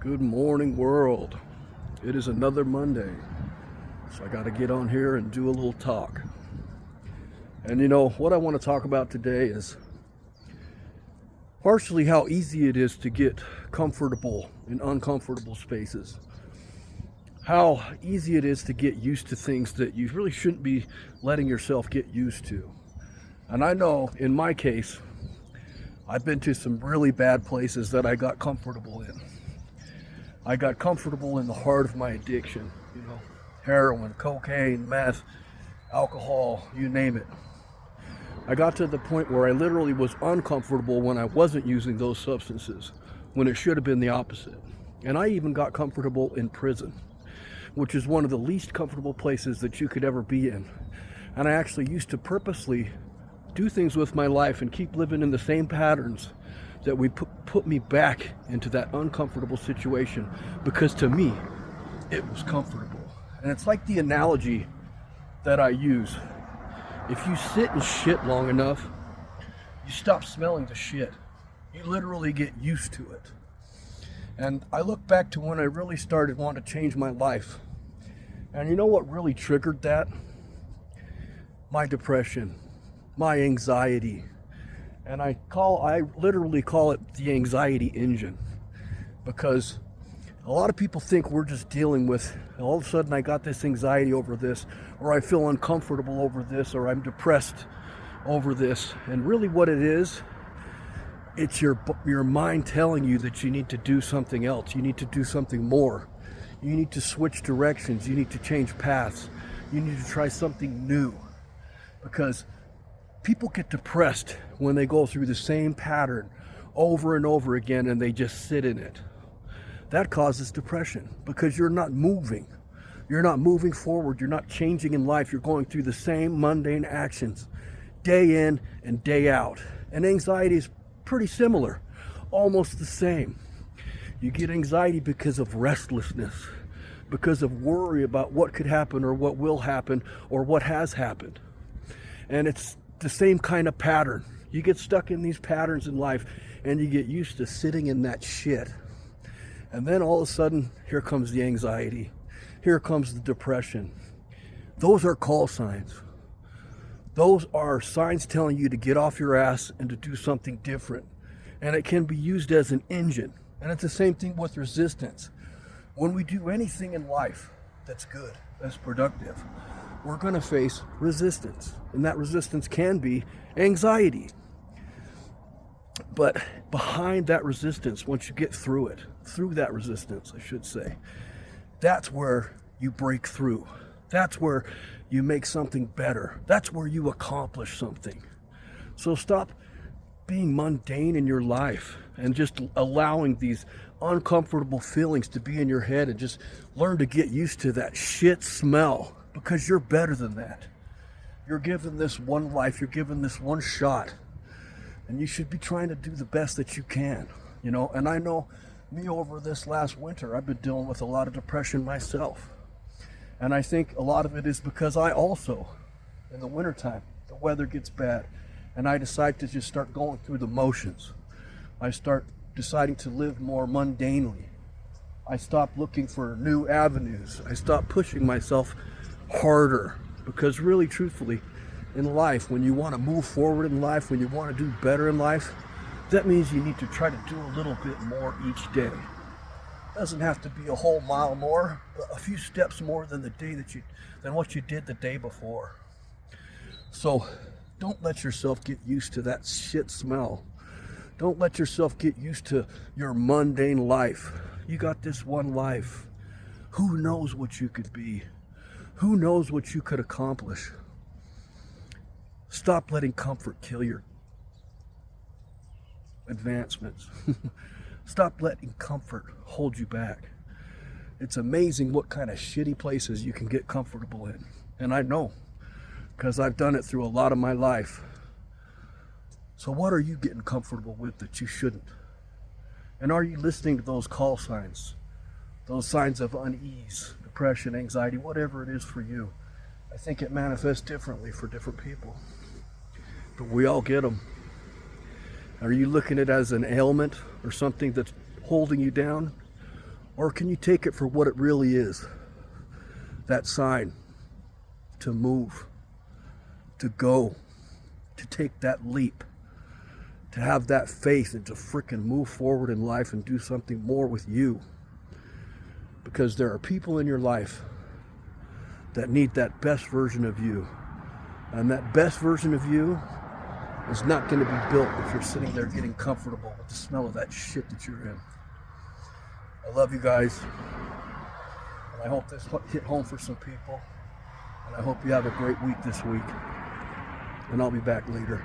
Good morning, world. It is another Monday, so I got to get on here and do a little talk. And what I want to talk about today is partially how easy it is to get comfortable in uncomfortable spaces. How easy it is to get used to things that you really shouldn't be letting yourself get used to. And I know in my case, I've been to some really bad places that I got comfortable in. I got comfortable in the heart of my addiction, heroin, cocaine, meth, alcohol, you name it. I got to the point where I literally was uncomfortable when I wasn't using those substances, when it should have been the opposite. And I even got comfortable in prison, which is one of the least comfortable places that you could ever be in. And I actually used to purposely do things with my life and keep living in the same patterns that we put me back into that uncomfortable situation, because to me it was comfortable. And it's like the analogy that I use: if you sit and shit long enough, you stop smelling the shit. You literally get used to it. And I look back to when I really started wanting to change my life, and you know what really triggered that? My depression, my anxiety. And I literally call it the anxiety engine, because a lot of people think we're just dealing with, all of a sudden I got this anxiety over this, or I feel uncomfortable over this, or I'm depressed over this. And really what it is, it's your mind telling you that you need to do something else. You need to do something more. You need to switch directions. You need to change paths. You need to try something new. Because people get depressed when they go through the same pattern over and over again and they just sit in it. That causes depression, because you're not moving. You're not moving forward. You're not changing in life. You're going through the same mundane actions day in and day out. And anxiety is pretty similar, almost the same. You get anxiety because of restlessness, because of worry about what could happen or what will happen or what has happened. And it's the same kind of pattern. You get stuck in these patterns in life and you get used to sitting in that shit. And then all of a sudden, here comes the anxiety. Here comes the depression. Those are call signs. Those are signs telling you to get off your ass and to do something different. And it can be used as an engine. And it's the same thing with resistance. When we do anything in life that's good, that's productive, we're going to face resistance. And that resistance can be anxiety. But behind that resistance, once you get through that resistance, I should say, that's where you break through. That's where you make something better. That's where you accomplish something. So stop being mundane in your life and just allowing these uncomfortable feelings to be in your head, and just learn to get used to that shit smell. Because you're better than that. You're given this one life, you're given this one shot, and you should be trying to do the best that you can, And I know me, over this last winter, I've been dealing with a lot of depression myself. And I think a lot of it is because I also, in the wintertime, the weather gets bad, and I decide to just start going through the motions. I start deciding to live more mundanely. I stop looking for new avenues. I stop pushing myself harder, because really, truthfully, in life, when you want to move forward in life, when you want to do better in life, that means you need to try to do a little bit more each day. It doesn't have to be a whole mile more, but a few steps more than what you did the day before. So don't let yourself get used to that shit smell. Don't let yourself get used to your mundane life. You got this one life. Who knows what you could be? Who knows what you could accomplish? Stop letting comfort kill your advancements. Stop letting comfort hold you back. It's amazing what kind of shitty places you can get comfortable in. And I know, because I've done it through a lot of my life. So what are you getting comfortable with that you shouldn't? And are you listening to those call signs? Those signs of unease, depression, anxiety, whatever it is for you. I think it manifests differently for different people. But we all get them. Are you looking at it as an ailment or something that's holding you down? Or can you take it for what it really is? That sign to move, to go, to take that leap, to have that faith and to frickin' move forward in life and do something more with you. Because there are people in your life that need that best version of you. And that best version of you is not going to be built if you're sitting there getting comfortable with the smell of that shit that you're in. I love you guys. And I hope this hit home for some people. And I hope you have a great week this week. And I'll be back later.